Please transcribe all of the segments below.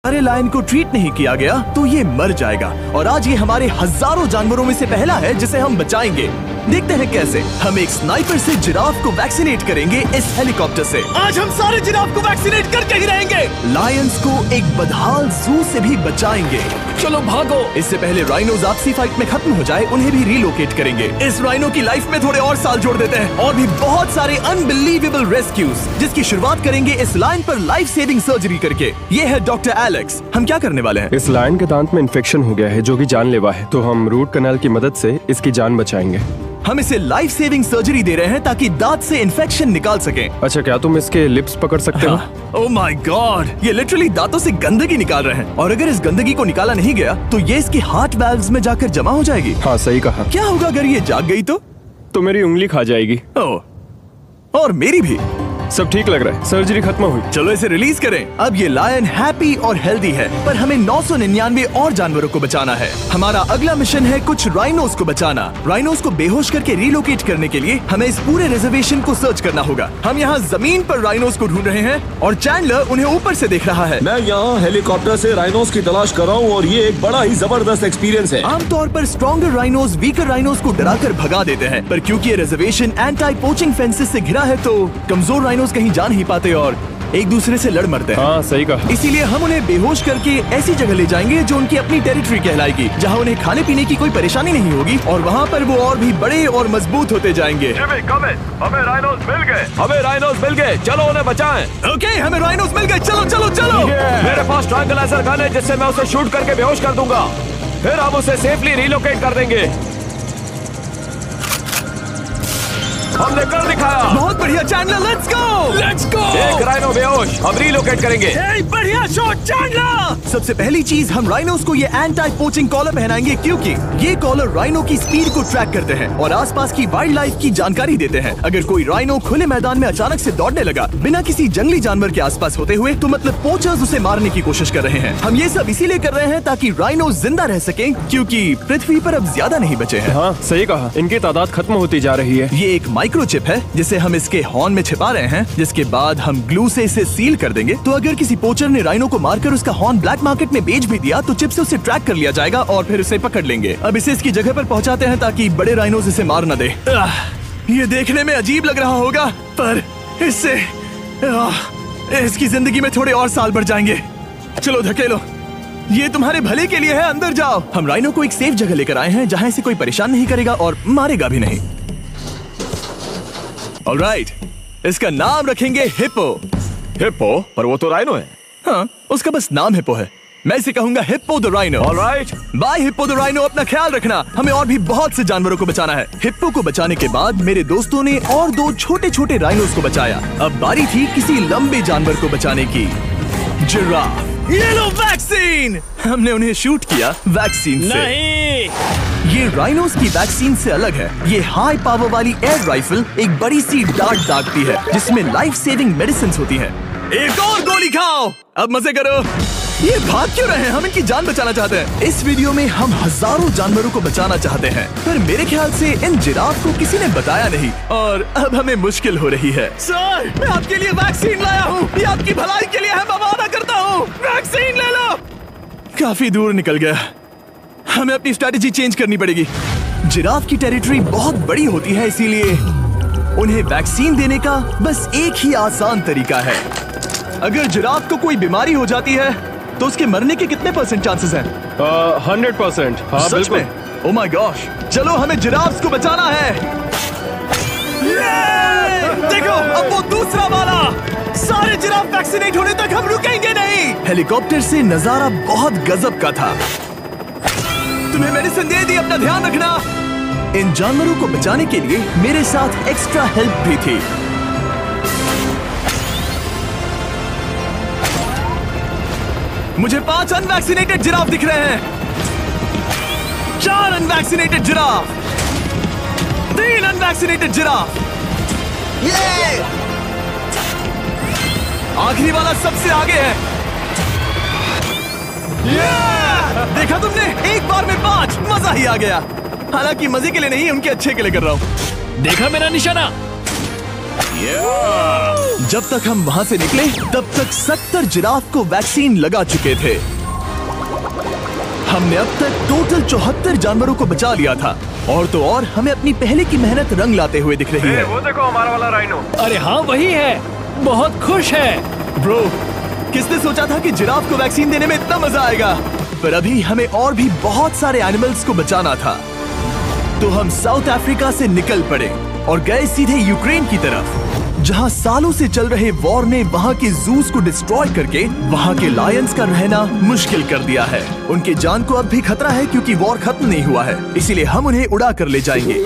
अरे लायन को ट्रीट नहीं किया गया तो ये मर जाएगा और आज ये हमारे हजारों जानवरों में से पहला है जिसे हम बचाएंगे। देखते हैं कैसे। हम एक स्नाइपर से जिराफ को वैक्सीनेट करेंगे इस हेलीकॉप्टर से। आज हम सारे जिराफ को वैक्सीनेट करके ही रहेंगे। लायंस को एक बदहाल जू से भी बचाएंगे। चलो भागो। इससे पहले राइनोज आपसी फाइट में खत्म हो जाए उन्हें भी रिलोकेट करेंगे। इस राइनो की लाइफ में थोड़े और साल जोड़ देते हैं और भी बहुत सारे अनबिलीवेबल रेस्क्यूज जिसकी शुरुआत करेंगे इस लायन पर लाइफ सेविंग सर्जरी करके। ये है डॉक्टर एलेक्स। हम क्या करने वाले हैं? इस लायन के दांत में इन्फेक्शन हो गया है जो कि जानलेवा है, तो हम रूट कैनाल की मदद से इसकी जान बचाएंगे। हम इसे लाइफ सेविंग सर्जरी दे रहे हैं ताकि दांत से इन्फेक्शन निकाल सकें। अच्छा, क्या तुम इसके लिप्स पकड़ सकते हो? ओह माय गॉड, ये लिटरली दांतों से गंदगी निकाल रहे हैं और अगर इस गंदगी को निकाला नहीं गया तो ये इसकी हार्ट वाल्व्स में जाकर जमा हो जाएगी। हाँ सही कहा। क्या होगा अगर ये जाग गई तो मेरी उंगली खा जाएगी। ओह, और मेरी भी। सब ठीक लग रहा है, सर्जरी खत्म हुई। चलो इसे रिलीज करें। अब ये लायन हैप्पी और हेल्दी है, पर हमें 999 और जानवरों को बचाना है। हमारा अगला मिशन है कुछ राइनोस को बचाना। राइनोस को बेहोश करके रिलोकेट करने के लिए हमें इस पूरे रिजर्वेशन को सर्च करना होगा। हम यहाँ जमीन पर राइनोस को ढूंढ रहे हैं और चैंडलर उन्हें ऊपर से देख रहा है। मैं यहाँ हेलीकॉप्टर से राइनोस की तलाश कर रहा हूँ और ये एक बड़ा ही जबरदस्त एक्सपीरियंस है। आमतौर पर स्ट्रॉन्गर राइनोस वीकर राइनोस को डराकर भगा देते हैं, पर क्योंकि ये रिजर्वेशन एंटी पोचिंग फेंसेस से घिरा है तो कमजोर राइनोस कहीं जा नहीं पाते और एक दूसरे से लड़ मरते हैं। हाँ सही कहा। इसीलिए हम उन्हें बेहोश करके ऐसी जगह ले जाएंगे जो उनकी अपनी टेरिटरी कहलाएगी, जहाँ उन्हें खाने पीने की कोई परेशानी नहीं होगी और वहाँ पर वो और भी बड़े और मजबूत होते जाएंगे। हमें राइनोस मिल गए। हमें राइनोस मिल गए, चलो उन्हें बचाएं। ओके, हमें राइनोस मिल गए। चलो चलो चलो। मेरे पास ट्रैंकुलाइजर गन है जिससे मैं उसे शूट करके बेहोश कर दूंगा, फिर हम उसे सेफली रिलोकेट कर देंगे। हमने कर दिखाया। बहुत बढ़िया चैंडलर, लेट्स गो। एक राइनो बेहोश, हम रिलोकेट करेंगे। बढ़िया शॉट चैंडलर। सबसे पहली चीज, हम राइनोस को ये एंटी पोचिंग कॉलर पहनाएंगे क्योंकि ये कॉलर राइनो की स्पीड को ट्रैक करते हैं और आसपास की वाइल्ड लाइफ की जानकारी देते हैं। अगर कोई राइनो खुले मैदान में अचानक से दौड़ने लगा बिना किसी जंगली जानवर के आसपास होते हुए तो मतलब पोचर्स उसे मारने की कोशिश कर रहे हैं। हम ये सब इसीलिए कर रहे हैं ताकि राइनो जिंदा रह सके क्योंकि पृथ्वी पर अब ज्यादा नहीं बचे हैं। हाँ सही कहा, इनकी तादाद खत्म होती जा रही है। ये एक माइक्रोचिप है जिसे हम इसके हॉर्न में छिपा रहे हैं, जिसके बाद हम ग्लू से इसे सील कर देंगे। तो अगर किसी पोचर ने राइनो को मारकर उसका हॉर्न ब्लैक मार्केट में बेच भी दिया तो चिप से उसे ट्रैक कर लिया जाएगा और फिर उसे पकड़ लेंगे। अब इसे इसकी जगह पर पहुंचाते हैं ताकि बड़े राइनोस इसे मार न दे। ये देखने में अजीब लग रहा होगा पर इससे इसकी जिंदगी में थोड़े और साल बढ़ जाएंगे। चलो धकेलो, ये तुम्हारे भले के लिए है, अंदर जाओ। हम राइनो को एक सेफ जगह लेकर आए हैं जहाँ इसे कोई परेशान नहीं करेगा और मारेगा भी नहीं। ऑलराइट, इसका नाम रखेंगे हिप्पो। हिप्पो? पर वो तो राइनो है। हाँ, उसका बस नाम हिप्पो है। मैं इसे कहूंगा hippo the rhino. Alright, bye hippo the rhino. अपना ख्याल रखना, हमें और भी बहुत से जानवरों को बचाना है। हिप्पो को बचाने के बाद मेरे दोस्तों ने और 2 छोटे छोटे राइनोस को बचाया। अब बारी थी किसी लंबे जानवर को बचाने की। जिराफ। ये लो वैक्सीन। हमने उन्हें शूट किया वैक्सीन से। नहीं, ये राइनोस की वैक्सीन से अलग है। ये हाई पावर वाली एयर राइफल एक बड़ी सी डार्ट दागती है जिसमें लाइफ सेविंग मेडिसिन होती है। एक और गोली खाओ, अब मजे करो। ये भाग क्यों रहे हैं? हम इनकी जान बचाना चाहते हैं। इस वीडियो में हम हजारों जानवरों को बचाना चाहते हैं, पर मेरे ख्याल से इन जिराफ को किसी ने बताया नहीं और अब हमें मुश्किल हो रही है। सर, मैं आपके लिए वैक्सीन लाया हूँ। ये आपकी भलाई के लिए है, मैं वादा करता हूँ। वैक्सीन ले लो। काफी दूर निकल गया, हमें अपनी स्ट्रेटेजी चेंज करनी पड़ेगी। जिराफ की टेरिटरी बहुत बड़ी होती है, इसीलिए उन्हें वैक्सीन देने का बस एक ही आसान तरीका है। अगर जिराफ को कोई बीमारी हो जाती है तो उसके मरने के कितने % चांसेस हैं? 100%। हाँ सच में? ओह माय गॉश, चलो हमें जिराफ्स को बचाना है। देखो, अब वो दूसरा वाला। सारे जिराफ वैक्सीनेट होने तक हम रुकेंगे नहीं। हेलीकॉप्टर से नजारा बहुत गजब का था। तुम्हें मेडिसिन दे दी, अपना ध्यान रखना। इन जानवरों को बचाने के लिए मेरे साथ एक्स्ट्रा हेल्प भी थी। मुझे 5 अनवैक्सीनेटेड जिराफ दिख रहे हैं। 4 अनवैक्सीनेटेड जिराफ, 3 अनवैक्सीनेटेड जिराफ। ये आखिरी वाला सबसे आगे है। देखा तुमने, एक बार में 5। मजा ही आ गया। हालांकि मजे के लिए नहीं, उनके अच्छे के लिए कर रहा हूँ। देखा मेरा निशाना? जब तक हम वहाँ से निकले तब तक 70 जिराफ को वैक्सीन लगा चुके थे। हमने अब तक टोटल 74 जानवरों को बचा लिया था। और तो और हमें अपनी पहले की मेहनत रंग लाते हुए दिख रही है। वो देखो हमारा वाला राइनो। अरे हाँ वही है, बहुत खुश है। ब्रो, किसने सोचा था कि जिराफ को वैक्सीन देने में इतना मजा आएगा। पर अभी हमें और भी बहुत सारे एनिमल्स को बचाना था। तो हम साउथ अफ्रीका से निकल पड़े और गए सीधे यूक्रेन की तरफ, जहां सालों से चल रहे वॉर ने वहां के जूस को डिस्ट्रॉय करके वहां के लायंस का रहना मुश्किल कर दिया है। उनके जान को अब भी खतरा है क्योंकि वॉर खत्म नहीं हुआ है, इसीलिए हम उन्हें उड़ा कर ले जाएंगे।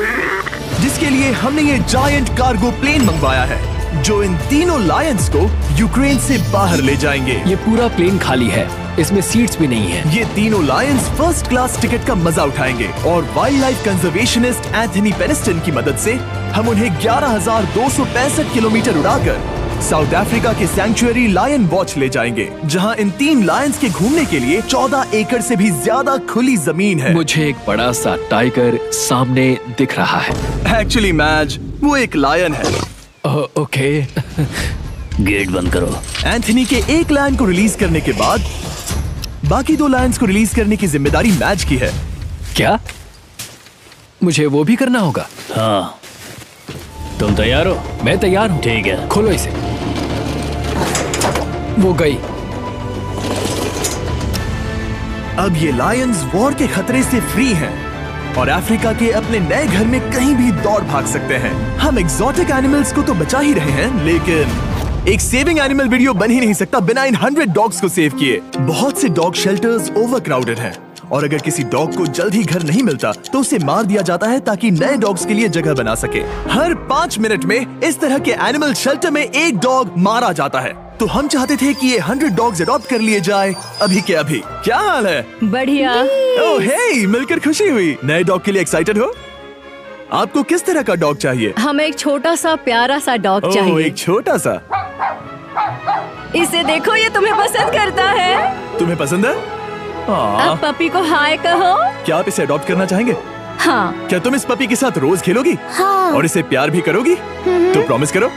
जिसके लिए हमने ये जायंट कार्गो प्लेन मंगवाया है जो इन तीनों लायंस को यूक्रेन से बाहर ले जाएंगे। ये पूरा प्लेन खाली है, इसमेमें सीट्स भी नहीं है। ये तीनों लायंस फर्स्ट क्लास टिकट का मजा उठाएंगे और वाइल्ड लाइफ कंजर्वेशनिस्ट एंथनी पेनिस्टन की मदद से हम उन्हें 11,265 किलोमीटर उड़ाकर साउथ अफ्रीका के सैंक्चुअरी लायन वॉच ले जाएंगे, जहां इन 3 लायंस के घूमने के लिए 14 एकड़ से भी ज्यादा खुली जमीन है। मुझे एक बड़ा सा टाइगर सामने दिख रहा है। एक्चुअली मैच, वो एक लायन है। ओके। गेट बंद करो। एंथनी के एक लायन को रिलीज करने के बाद बाकी 2 लायंस को रिलीज करने की जिम्मेदारी मैच की है। क्या मुझे वो भी करना होगा? हाँ, तुम तैयार हो? मैं तैयार हूँ। ठीक है, खोलो इसे। वो गई। अब ये लायंस वॉर के खतरे से फ्री हैं और अफ्रीका के अपने नए घर में कहीं भी दौड़ भाग सकते हैं। हम एग्जॉटिक एनिमल्स को तो बचा ही रहे हैं, लेकिन एक सेविंग एनिमल वीडियो बन ही नहीं सकता बिना इन 100 डॉग्स को सेव किए। बहुत से डॉग शेल्टर्स ओवरक्राउडेड हैं और अगर किसी डॉग को जल्द ही घर नहीं मिलता तो उसे मार दिया जाता है ताकि नए डॉग्स के लिए जगह बना सके। हर 5 मिनट में इस तरह के एनिमल शेल्टर में एक डॉग मारा जाता है। तो हम चाहते थे कि ये 100 डॉग्स अडॉप्ट कर लिए जाए अभी के अभी। क्या हाल है? बढ़िया। ओह हे, मिलकर खुशी हुई। नए डॉग के लिए एक्साइटेड हो? आपको किस तरह का डॉग चाहिए? हमें एक छोटा सा प्यारा सा डॉग ओह, चाहिए। एक छोटा सा। इसे देखो, ये तुम्हें पसंद करता है। तुम्हें पसंद है? अब पपी को हाय कहो। क्या आप इसे अडॉप्ट करना चाहेंगे? हाँ। क्या तुम इस पपी के साथ रोज खेलोगी? हाँ। और इसे प्यार भी करोगी? तो प्रॉमिस करो।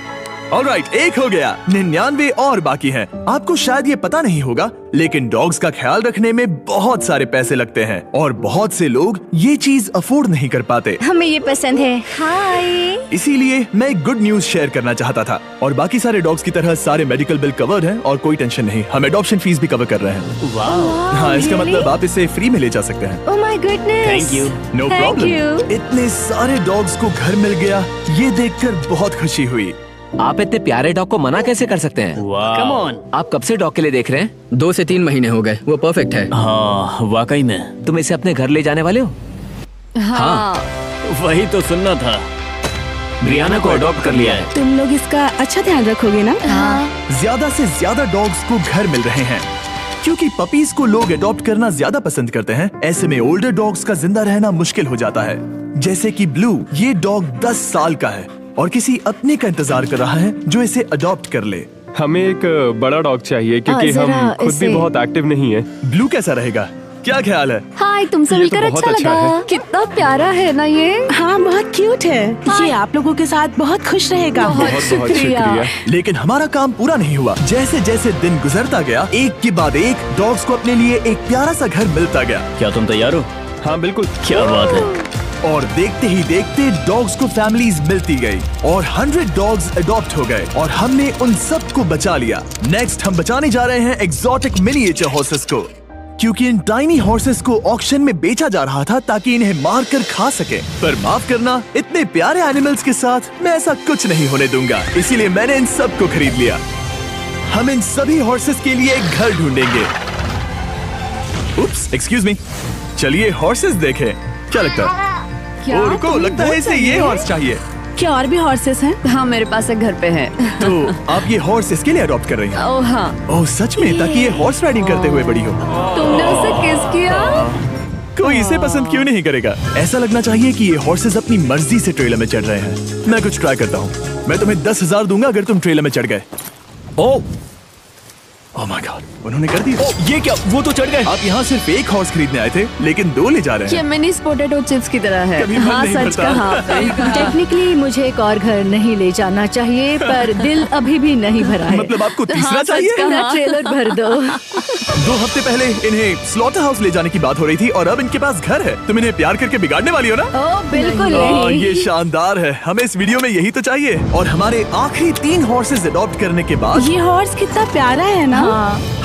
ऑलराइट, एक हो गया। 99 और बाकी हैं। आपको शायद ये पता नहीं होगा, लेकिन डॉग्स का ख्याल रखने में बहुत सारे पैसे लगते हैं और बहुत से लोग ये चीज अफोर्ड नहीं कर पाते। हमें ये पसंद है। हाय। इसीलिए मैं एक गुड न्यूज शेयर करना चाहता था। और बाकी सारे डॉग्स की तरह सारे मेडिकल बिल कवर्ड हैं और कोई टेंशन नहीं। हम एडॉप्शन फीस भी कवर कर रहे हैं। हाँ, इसका मतलब आप इसे फ्री में ले जा सकते हैं। Oh my goodness. Thank you. No Thank problem. you. इतने सारे डॉग्स को घर मिल गया, ये देखकर बहुत खुशी हुई। आप इतने प्यारे डॉग को मना कैसे कर सकते हैं? Come on. आप कब से डॉग के लिए देख रहे हैं? 2 से 3 महीने हो गए, वो परफेक्ट है। हाँ, वाकई में। तुम इसे अपने घर ले जाने वाले हो? हाँ। वही तो सुनना था। ब्रियाना को अडॉप्ट कर लिया है। तुम लोग इसका अच्छा ध्यान रखोगे ना? हाँ। ज्यादा से ज्यादा डॉग्स को घर मिल रहे हैं क्योंकि पपीज को लोग अडॉप्ट करना ज्यादा पसंद करते हैं। ऐसे में ओल्डर डॉग्स का जिंदा रहना मुश्किल हो जाता है। जैसे कि ब्लू, ये डॉग 10 साल का है और किसी अपने का इंतजार कर रहा है जो इसे अडॉप्ट कर ले। हमें एक बड़ा डॉग चाहिए क्योंकि जरा हम खुद भी इसे- बहुत एक्टिव नहीं है। ब्लू कैसा रहेगा? क्या ख्याल है? हाय, तुमसे ये तो मिलकर बहुत अच्छा अच्छा लगा। है। कितना प्यारा है ना ये। हाँ, बहुत क्यूट है। ये आप लोगों के साथ बहुत खुश रहेगा। बहुत बहुत शुक्रिया। शुक्रिया। लेकिन हमारा काम पूरा नहीं हुआ। जैसे जैसे दिन गुजरता गया, एक के बाद एक डॉग्स को अपने लिए एक प्यारा सा घर मिलता गया। क्या तुम तैयार हो? हाँ बिल्कुल। क्या बात है। और देखते ही देखते डॉग्स को फैमिलीज मिलती गई और 100 डॉग्स अडॉप्ट हो गए और हमने उन सब को बचा लिया। नेक्स्ट हम बचाने जा रहे हैं एग्जॉटिक मिनिएचर हॉर्सेस को, क्योंकि इन टाइनी हॉर्सेस को ऑक्शन में बेचा जा रहा था ताकि इन्हें मारकर खा सके। पर माफ करना, इतने प्यारे एनिमल्स के साथ मैं ऐसा कुछ नहीं होने दूंगा। इसीलिए मैंने इन सब को खरीद लिया। हम इन सभी हॉर्सेस के लिए एक घर ढूंढेंगे। उप्स, एक्सक्यूज मी। चलिए हॉर्सेस देखें। क्या लगता है? क्या? ओ, रुको, लगता है इसे ये हॉर्स चाहिए। क्या और भी हॉर्सेस हैं? हाँ, मेरे पास एक घर पे है। तो आप ये हॉर्स इसके लिए अडॉप्ट कर रही हैं? ओह हाँ। ओह सच में? ताकि ये हॉर्स राइडिंग करते हुए बड़ी हो। तुमने उसे किस किया? कोई इसे पसंद क्यों नहीं करेगा? ऐसा लगना चाहिए कि ये हॉर्सेस अपनी मर्जी से ट्रेलर में चढ़ रहे हैं। मैं कुछ ट्राई करता हूँ। मैं तुम्हें 10,000 दूंगा अगर तुम ट्रेलर में चढ़ गए। ओ, ओह माय गॉड, उन्होंने कर दिया। ये क्या, वो तो चढ़ गए। आप यहाँ सिर्फ एक हॉर्स खरीदने आए थे, लेकिन 2 ले जा रहे ये हैं। मिनी पोटैटो चिप्स की तरह है। कभी मन हाँ, नहीं सच भरता। कहा। टेक्निकली मुझे एक और घर नहीं ले जाना चाहिए, पर दिल अभी भी नहीं भरा है। मतलब आपको तीसरा हाँ, सच चाहिए? कहा। मेरा ट्रेलर भर दो। 2 हफ्ते पहले इन्हें स्लॉटर हाउस ले जाने की बात हो रही थी और अब इनके पास घर है। तुम इन्हें प्यार करके बिगाड़ने वाली हो ना? ओ बिल्कुल ओह, नहीं। ये शानदार है। हमें इस वीडियो में यही तो चाहिए। और हमारे आखिरी 3 हॉर्सेस अडॉप्ट करने के बाद ये हॉर्स कितना प्यारा है ना।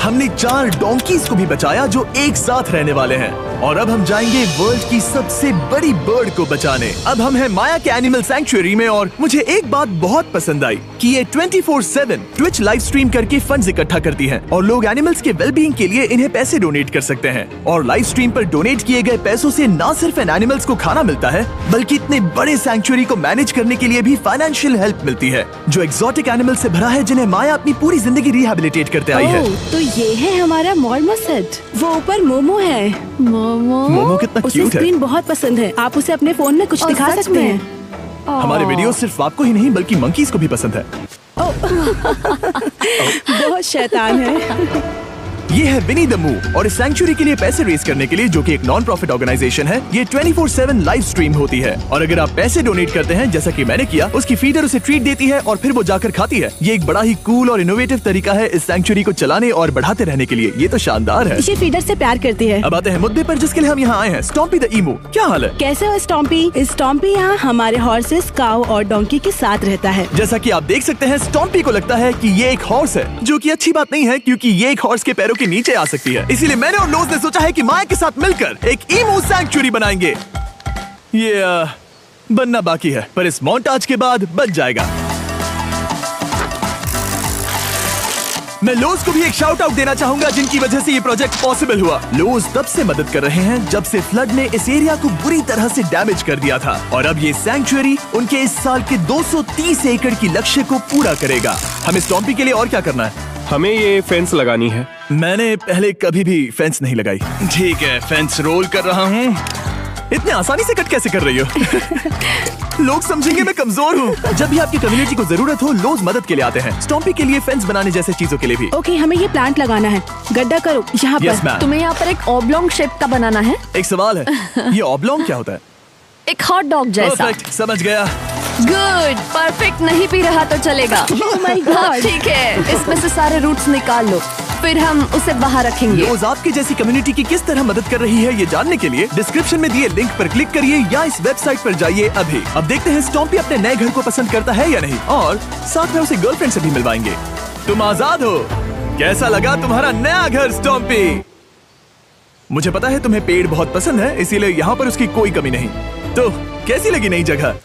हमने 4 डोंकीज को भी बचाया जो एक साथ रहने वाले हैं। और अब हम जाएंगे वर्ल्ड की सबसे बड़ी बर्ड को बचाने। अब हम हैं माया के एनिमल सैंक्चुअरी में और मुझे एक बात बहुत पसंद आई कि ये 24/7 ट्विच लाइव स्ट्रीम करके फंड्स इकट्ठा करती हैं और लोग एनिमल्स के वेलबींग के लिए इन्हें पैसे डोनेट कर सकते हैं। और लाइव स्ट्रीम पर डोनेट किए गए पैसों से न सिर्फ इन एनिमल्स को खाना मिलता है, बल्कि इतने बड़े सैंक्चुअरी को मैनेज करने के लिए भी फाइनेंशियल हेल्प मिलती है, जो एक्सोटिक एनिमल से भरा है जिन्हें माया अपनी पूरी जिंदगी रिहैबिलिटेट करते आई है। ओह, तो ये है हमारा मॉर्मो सेट। वो ऊपर मोमो है। मोमो कितना उसे क्यूट है। स्क्रीन बहुत पसंद है। आप उसे अपने फोन में कुछ ओह, दिखा सच सकते में? हैं। हमारे वीडियो सिर्फ आपको ही नहीं बल्कि मंकीज को भी पसंद है। बहुत शैतान है। ये है विनी द मू और इस सैंक्चुअरी के लिए पैसे रेज करने के लिए, जो कि एक नॉन प्रॉफिट ऑर्गेनाइजेशन है, ये 24/7 लाइव स्ट्रीम होती है। और अगर आप पैसे डोनेट करते हैं जैसा कि मैंने किया, उसकी फीडर उसे ट्रीट देती है और फिर वो जाकर खाती है। ये एक बड़ा ही कूल और इनोवेटिव तरीका है इस सैंक्चुअरी को चलाने और बढ़ाते रहने के लिए। ये तो शानदार है। ये फीडर से प्यार करती है। अब आते हैं मुद्दे पर जिसके लिए हम यहाँ आए हैं, स्टॉम्पी द ईमू। क्या हाल है? कैसे हो स्टॉम्पी? स्टॉम्पी यहाँ हमारे हॉर्सेस, काऊ और डोंकी के साथ रहता है। जैसा कि आप देख सकते हैं, स्टॉम्पी को लगता है कि ये एक हॉर्स है, जो कि अच्छी बात नहीं है क्योंकि ये एक हॉर्स के पैरों के नीचे आ सकती है। इसीलिए मैंने और लोज ने सोचा है कि माया के साथ मिलकर एक ईमू सैंक्चुअरी बनाएंगे। ये बनना बाकी है, पर इस मोंटाज के बाद बन जाएगा। मैं लोज को भी एक शाउट आउट देना चाहूंगा, जिनकी वजह से ये प्रोजेक्ट पॉसिबल हुआ। लोज तब से मदद कर रहे हैं जब से फ्लड ने इस एरिया को बुरी तरह से डैमेज कर दिया था, और अब ये सैंक्चुअरी उनके इस साल के 230 एकड़ की लक्ष्य को पूरा करेगा। हमें स्टॉम्पी के लिए और क्या करना है? हमें ये फेंस लगानी है। मैंने पहले कभी भी फेंस नहीं लगाई। ठीक है, फेंस रोल कर रहा हूँ। इतने आसानी से कट कैसे कर रही हो? लोग समझेंगे मैं कमजोर हूँ। जब भी आपकी कम्युनिटी को जरूरत हो, लोग मदद के लिए आते हैं। स्टॉम्पी के लिए फेंस बनाने जैसे चीजों के लिए भी। ओके, हमें ये प्लांट लगाना है। गड्ढा करो यहाँ यस पर। मैम। तुम्हें यहाँ पर एक ऑब्लोंग शेप का बनाना है, एक सवाल है, ये ऑब्लोंग क्या होता है? एक हॉट डॉग जैसा। परफेक्ट, समझ गया। गुड, परफेक्ट नहीं पी रहा तो चलेगा। Oh my God. हाँ, ठीक है, इसमें से सारे रूट्स निकाल लो, फिर हम उसे बाहर रखेंगे। लोज आपकी जैसी कम्युनिटी की किस तरह मदद कर रही है, ये जानने के लिए डिस्क्रिप्शन में दिए लिंक पर क्लिक करिए या इस वेबसाइट पर जाइए अभी। अब देखते हैं स्टॉम्पी अपने नए घर को पसंद करता है या नहीं, और साथ में उसे गर्लफ्रेंड से भी मिलवाएंगे। तुम आजाद हो। कैसा लगा तुम्हारा नया घर स्टॉम्पी? मुझे पता है तुम्हें पेड़ बहुत पसंद है, इसीलिए यहाँ पर उसकी कोई कमी नहीं। तो कैसी लगी नई जगह?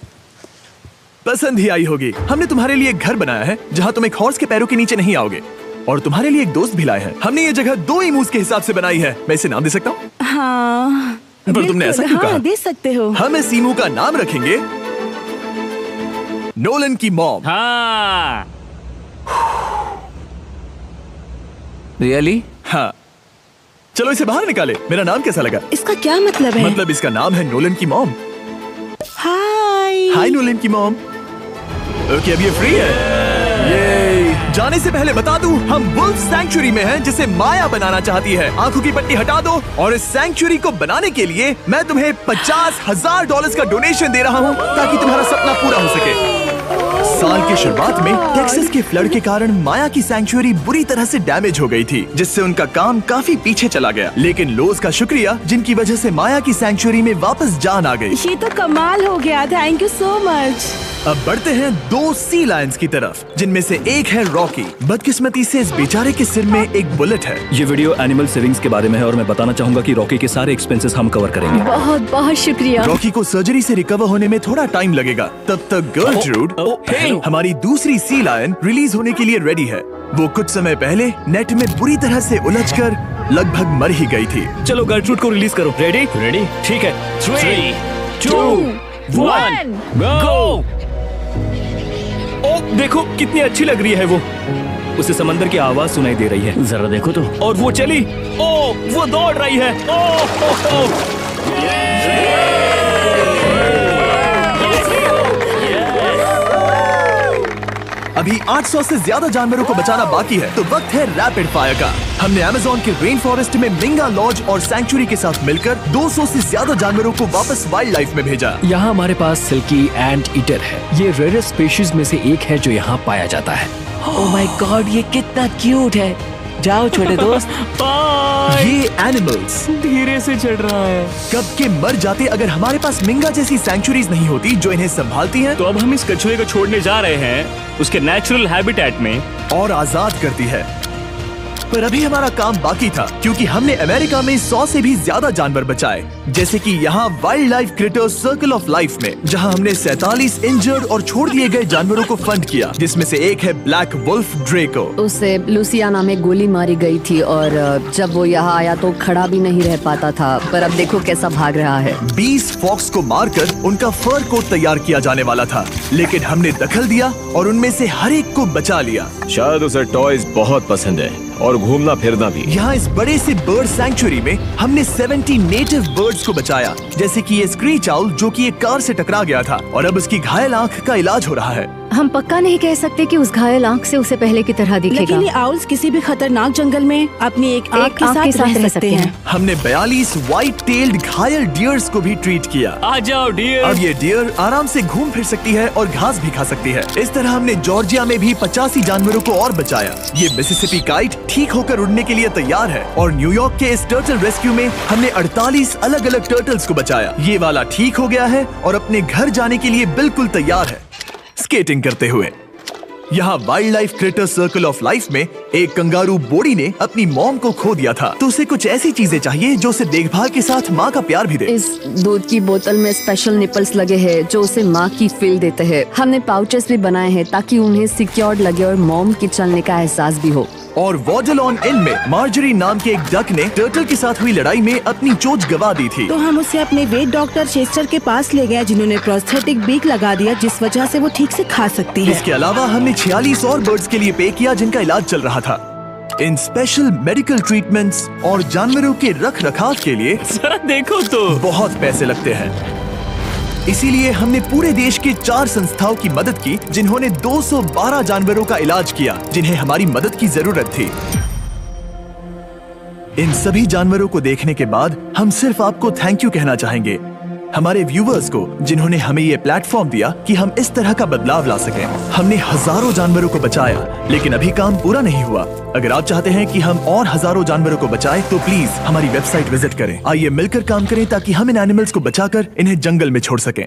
पसंद ही आई होगी। हमने तुम्हारे लिए एक घर बनाया है जहाँ तुम एक हॉर्स के पैरों के नीचे नहीं आओगे, और तुम्हारे लिए एक दोस्त भी लाए हैं। हमने ये जगह 2 ईमूस के हिसाब से बनाई है। मैं इसे नाम दे सकता हूँ? हाँ, पर तुमने ऐसा क्यों हाँ, कहा? दे सकते हो। हम इस ईमू का नाम रखेंगे नोलन की मॉम। हाँ। रियली? हाँ, चलो इसे बाहर निकाले। मेरा नाम कैसा लगा? इसका क्या मतलब है? मतलब इसका नाम है नोलन की मॉम। हाय। हाय नोलन की मॉम। ओके, अब ये फ्री है। ये जाने से पहले बता दूं, हम वुल्फ सैंक्चुअरी में हैं, जिसे माया बनाना चाहती है। आंखों की पट्टी हटा दो, और इस सैंक्चुअरी को बनाने के लिए मैं तुम्हें $50,000 का डोनेशन दे रहा हूं, ताकि तुम्हारा सपना पूरा हो सके। साल की शुरुआत में टेक्सास के फ्लड के कारण माया की सैंक्चुअरी बुरी तरह से डैमेज हो गई थी, जिससे उनका काम काफी पीछे चला गया। लेकिन लोज का शुक्रिया, जिनकी वजह से माया की सैंक्चुअरी में वापस जान आ गई। ये तो कमाल हो गया। Thank you so much. अब बढ़ते हैं 2 सी लायंस की तरफ, जिनमें से एक है रॉकी। बदकिस्मती से इस बेचारे के सिर में एक बुलेट है। ये वीडियो एनिमल सेविंग्स के बारे में है और मैं बताना चाहूंगा कि रॉकी के सारे एक्सपेंसेस हम कवर करेंगे। बहुत बहुत शुक्रिया। रॉकी को सर्जरी से रिकवर होने में थोड़ा टाइम लगेगा। तब तक गर्लट्रूड, हमारी दूसरी सी लायन, रिलीज होने के लिए रेडी है। वो कुछ समय पहले नेट में बुरी तरह से उलझकर लगभग मर ही गई थी। चलो गर्लट्रूड को रिलीज करो। रेडी? ठीक है। 3, 2, 1, गो। ओ, देखो कितनी अच्छी लग रही है वो। उसे समंदर की आवाज सुनाई दे रही है। जरा देखो तो। और वो चली। ओ, वो दौड़ रही है। ओ, अब अभी 800 से ज्यादा जानवरों को बचाना बाकी है, तो वक्त है रैपिड फायर का। हमने अमेज़न के रेन फॉरेस्ट में मिंगा लॉज और सैंक्चुरी के साथ मिलकर 200 से ज्यादा जानवरों को वापस वाइल्ड लाइफ में भेजा। यहाँ हमारे पास सिल्की एंट ईटर है। ये रेयरेस्ट स्पीशीज में से एक है जो यहाँ पाया जाता है। ओह माय गॉड, ये कितना क्यूट है। जाओ छोटे दोस्त। ये एनिमल्स धीरे से चढ़ रहा है। कब के मर जाते अगर हमारे पास मिंगा जैसी सैंक्चुरीज नहीं होती जो इन्हें संभालती हैं तो अब हम इस कछुए को छोड़ने जा रहे हैं उसके नेचुरल हैबिटेट में और आजाद करती है। पर अभी हमारा काम बाकी था, क्योंकि हमने अमेरिका में 100 से भी ज्यादा जानवर बचाए, जैसे कि यहाँ wild life creators circle of life में, जहाँ हमने 47 इंजर्ड और छोड़ दिए गए जानवरों को फंड किया, जिसमें से एक है ब्लैक वुल्फ ड्रेको। उसे लुसियाना में गोली मारी गई थी और जब वो यहाँ आया तो खड़ा भी नहीं रह पाता था, पर अब देखो कैसा भाग रहा है। 20 फॉक्स को मारकर उनका फर कोट तैयार किया जाने वाला था, लेकिन हमने दखल दिया और उनमें से हर एक को बचा लिया। शायद उसे टॉयज बहुत पसंद है और घूमना फिरना भी। यहाँ इस बड़े से बर्ड सैंक्चुरी में हमने 70 नेटिव बर्ड्स को बचाया, जैसे कि ये स्क्रीच आउल जो कि एक कार से टकरा गया था और अब उसकी घायल आंख का इलाज हो रहा है। हम पक्का नहीं कह सकते कि उस घायल आंख से उसे पहले की तरह दिखेगा। लेकिन ये आउल्स किसी भी खतरनाक जंगल में अपनी एक आंख के साथ रह सकते हैं। हमने 42 व्हाइट टेल्ड घायल डियर्स को भी ट्रीट किया। आ जाओ डियर। अब ये डियर आराम से घूम फिर सकती है और घास भी खा सकती है। इस तरह हमने जॉर्जिया में भी 85 जानवरों को और बचाया। ये मिसिसिपी काइट ठीक होकर उड़ने के लिए तैयार है और न्यूयॉर्क के इस टर्टल रेस्क्यू में हमने 48 अलग अलग टर्टल्स को बचाया। ये वाला ठीक हो गया है और अपने घर जाने के लिए बिल्कुल तैयार है स्केटिंग करते हुए। यहाँ wild life creator circle of life में एक कंगारू बोडी ने अपनी मॉम को खो दिया था, तो उसे कुछ ऐसी चीजें चाहिए जो उसे देखभाल के साथ माँ का प्यार भी दे। इस दूध की बोतल में स्पेशल निपल्स लगे हैं जो उसे माँ की फील देते हैं। हमने पाउचेस भी बनाए हैं ताकि उन्हें सिक्योर्ड लगे और मॉम के चलने का एहसास भी हो। और वॉडलॉन इन में मार्जरी नाम के एक डक ने टर्टल के साथ हुई लड़ाई में अपनी चोंच गवा दी थी, तो हम उसे अपने वेट डॉक्टर चेस्टर के पास ले गए, जिन्होंने प्रोस्थेटिक बीक लगा दिया जिस वजह से वो ठीक से खा सकती है। इसके अलावा हमने 46 और बर्ड्स के लिए पे किया जिनका इलाज चल रहा था। इन स्पेशल मेडिकल ट्रीटमेंट्स और जानवरों के रख रखाव के लिए जरा देखो तो बहुत पैसे लगते हैं। इसीलिए हमने पूरे देश के 4 संस्थाओं की मदद की जिन्होंने 212 जानवरों का इलाज किया जिन्हें हमारी मदद की जरूरत थी। इन सभी जानवरों को देखने के बाद हम सिर्फ आपको थैंक यू कहना चाहेंगे, हमारे व्यूवर्स को जिन्होंने हमें ये प्लेटफॉर्म दिया कि हम इस तरह का बदलाव ला सकें। हमने हजारों जानवरों को बचाया, लेकिन अभी काम पूरा नहीं हुआ। अगर आप चाहते हैं कि हम और हजारों जानवरों को बचाएं, तो प्लीज हमारी वेबसाइट विजिट करें। आइए मिलकर काम करें ताकि हम इन एनिमल्स को बचाकर इन्हें जंगल में छोड़ सकें।